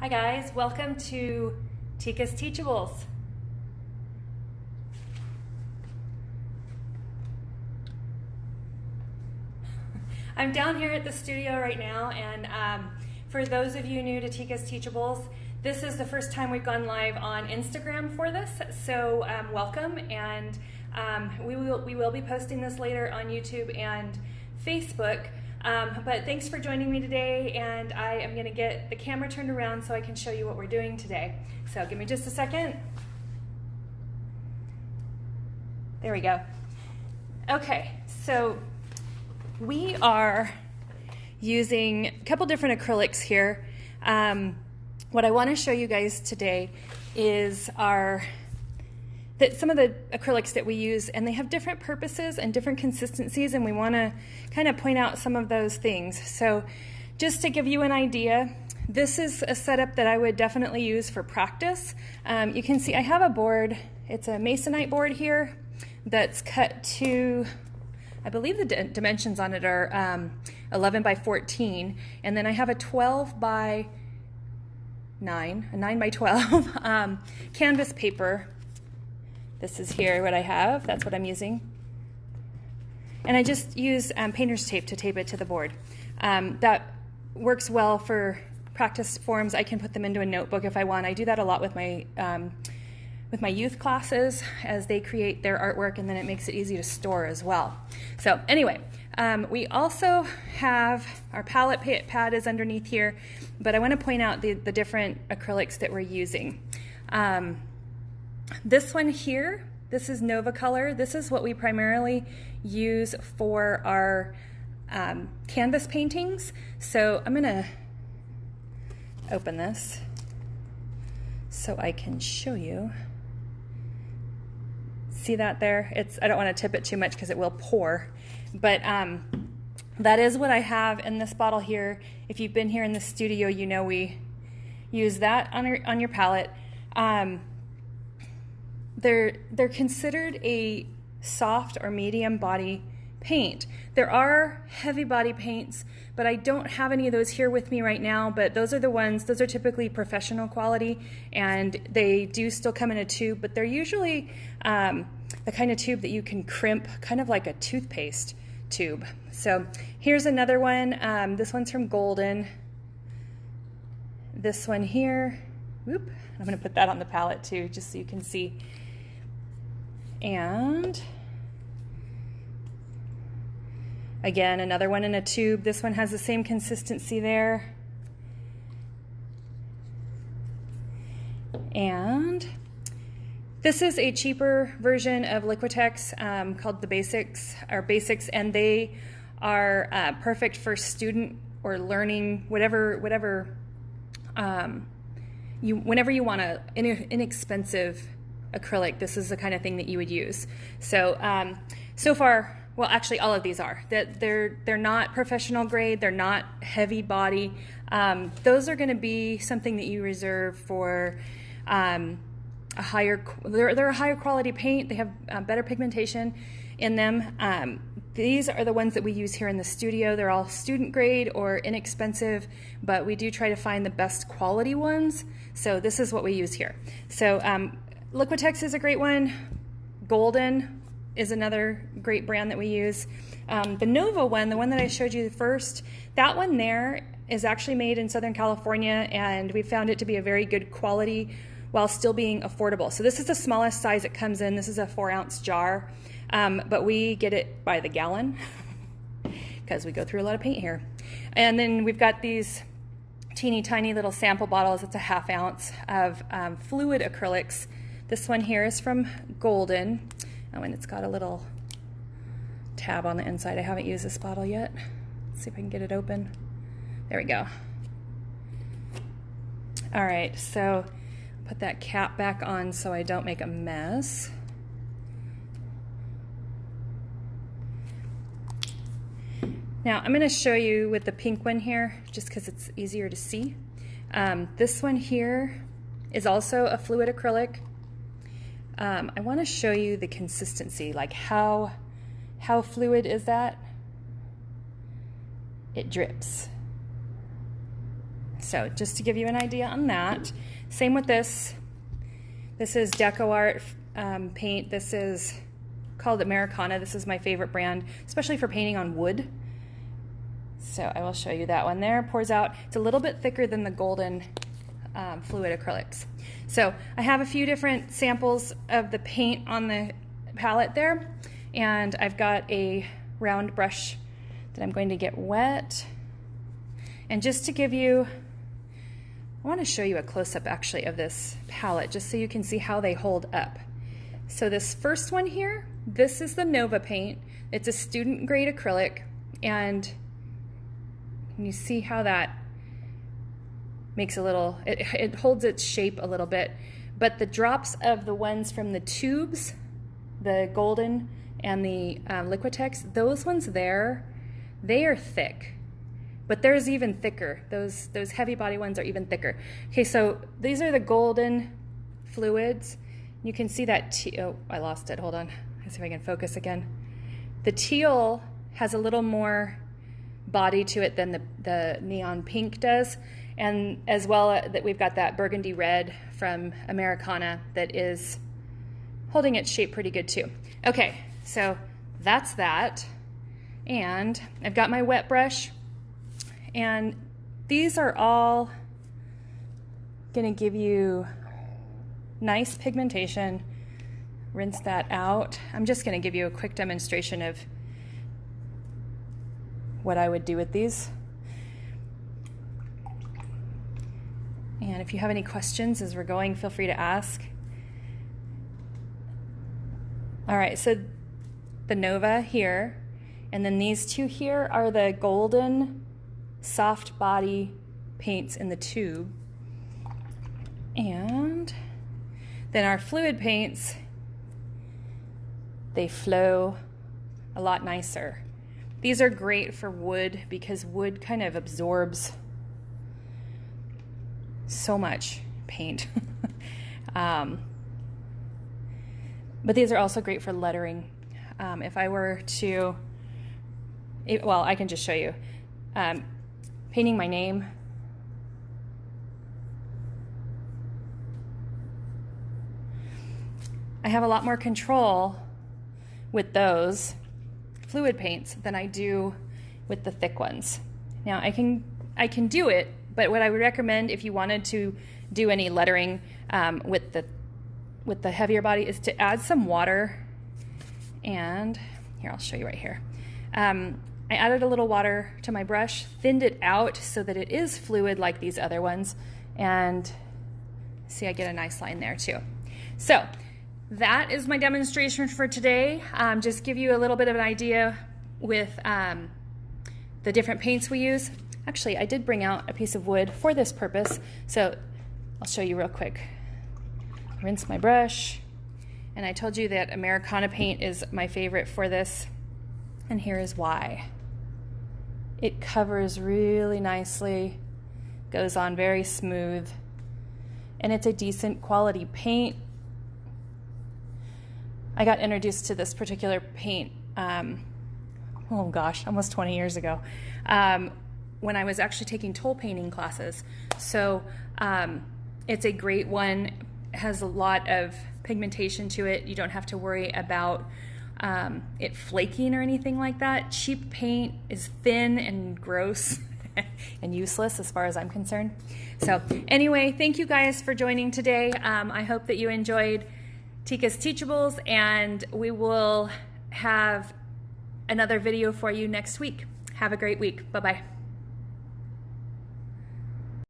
Hi guys, welcome to Tika's Teachables. I'm down here at the studio right now, and for those of you new to Tika's Teachables, this is the first time we've gone live on Instagram for this, so welcome, and we will be posting this later on YouTube and Facebook. But thanks for joining me today, and I am going to get the camera turned around so I can show you what we're doing today. So give me just a second. There we go. Okay, so we are using a couple different acrylics here. What I want to show you guys today is some of the acrylics that we use, and they have different purposes and different consistencies, and we want to kind of point out some of those things. So just to give you an idea, this is a setup that I would definitely use for practice. You can see I have a board. It's a masonite board here that's cut to, I believe the dimensions on it are 11 by 14, and then I have a 12 by 9, a 9 by 12 canvas paper. This is here what I have, that's what I'm using. And I just use painter's tape to tape it to the board. That works well for practice forms. I can put them into a notebook if I want. I do that a lot with my youth classes as they create their artwork, and then it makes it easy to store as well. So anyway, we also have our palette pad is underneath here, but I want to point out the different acrylics that we're using. This one here, this is Nova Color. This is what we primarily use for our canvas paintings. So I'm going to open this so I can show you. See that there? I don't want to tip it too much because it will pour, but that is what I have in this bottle here. If you've been here in the studio, you know we use that on your palette. They're considered a soft or medium body paint. There are heavy body paints, but I don't have any of those here with me right now, but those are typically professional quality, and they do still come in a tube, but they're usually the kind of tube that you can crimp, kind of like a toothpaste tube. So here's another one. This one's from Golden. This one here, whoop, I'm gonna put that on the palette too, just so you can see. And again, another one in a tube. This one has the same consistency there. And this is a cheaper version of Liquitex called the Basics, and they are perfect for student or learning, whenever you want an inexpensive acrylic, this is the kind of thing that you would use. So so far, well, actually all of these are. They're not professional grade, they're not heavy body. Those are going to be something that you reserve for they're a higher quality paint. They have better pigmentation in them. These are the ones that we use here in the studio. They're all student grade or inexpensive, but we do try to find the best quality ones. So this is what we use here. So Liquitex is a great one. Golden is another great brand that we use. The Nova one, the one that I showed you first, that one there is actually made in Southern California, and we found it to be a very good quality while still being affordable. So this is the smallest size it comes in. This is a 4-ounce jar, but we get it by the gallon because we go through a lot of paint here. And then we've got these teeny tiny little sample bottles. It's a 1/2 ounce of fluid acrylics. This one here is from Golden. Oh, and it's got a little tab on the inside. I haven't used this bottle yet. Let's see if I can get it open. There we go. All right, so put that cap back on so I don't make a mess. Now I'm going to show you with the pink one here, just because it's easier to see. This one here is also a fluid acrylic. I want to show you the consistency, like how fluid is that? It drips. So just to give you an idea on that. Same with this. This is DecoArt paint. This is called Americana. This is my favorite brand, especially for painting on wood. So I will show you that one there. Pours out. It's a little bit thicker than the golden fluid acrylics. So I have a few different samples of the paint on the palette there, and I've got a round brush that I'm going to get wet. And just to give you, I want to show you a close-up actually of this palette just so you can see how they hold up. So this first one here, this is the Nova paint. It's a student grade acrylic, and you see how that makes a little, it holds its shape a little bit, but the drops of the ones from the tubes, the golden and the Liquitex, those ones there, they are thick, but there's even thicker. Those heavy body ones are even thicker. Okay, so these are the golden fluids. You can see that, oh, I lost it, hold on. Let's see if I can focus again. The teal has a little more body to it than the neon pink does, and as well that we've got that burgundy red from Americana that is holding its shape pretty good too. Okay, so that's that, and I've got my wet brush, and these are all gonna give you nice pigmentation. Rinse that out. I'm just gonna give you a quick demonstration of what I would do with these. And if you have any questions as we're going, feel free to ask. All right, so the Nova here, and then these two here are the golden soft body paints in the tube. And then our fluid paints, they flow a lot nicer. These are great for wood because wood kind of absorbs so much paint. But these are also great for lettering. If I were to, well, I can just show you. Painting my name. I have a lot more control with those fluid paints than I do with the thick ones. Now I can do it, but what I would recommend if you wanted to do any lettering with the heavier body is to add some water. And here, I'll show you right here. I added a little water to my brush, thinned it out so that it is fluid like these other ones, and see, I get a nice line there too. So that is my demonstration for today. Just give you a little bit of an idea with the different paints we use. Actually, I did bring out a piece of wood for this purpose, so I'll show you real quick. Rinse my brush, and I told you that Americana paint is my favorite for this, and here is why. It covers really nicely, goes on very smooth, and it's a decent quality paint. I got introduced to this particular paint, oh gosh, almost 20 years ago, when I was actually taking toll painting classes. So it's a great one, has a lot of pigmentation to it. You don't have to worry about it flaking or anything like that. Cheap paint is thin and gross and useless as far as I'm concerned. So anyway, thank you guys for joining today. I hope that you enjoyed Tika's Teachables, and we will have another video for you next week. Have a great week. Bye-bye.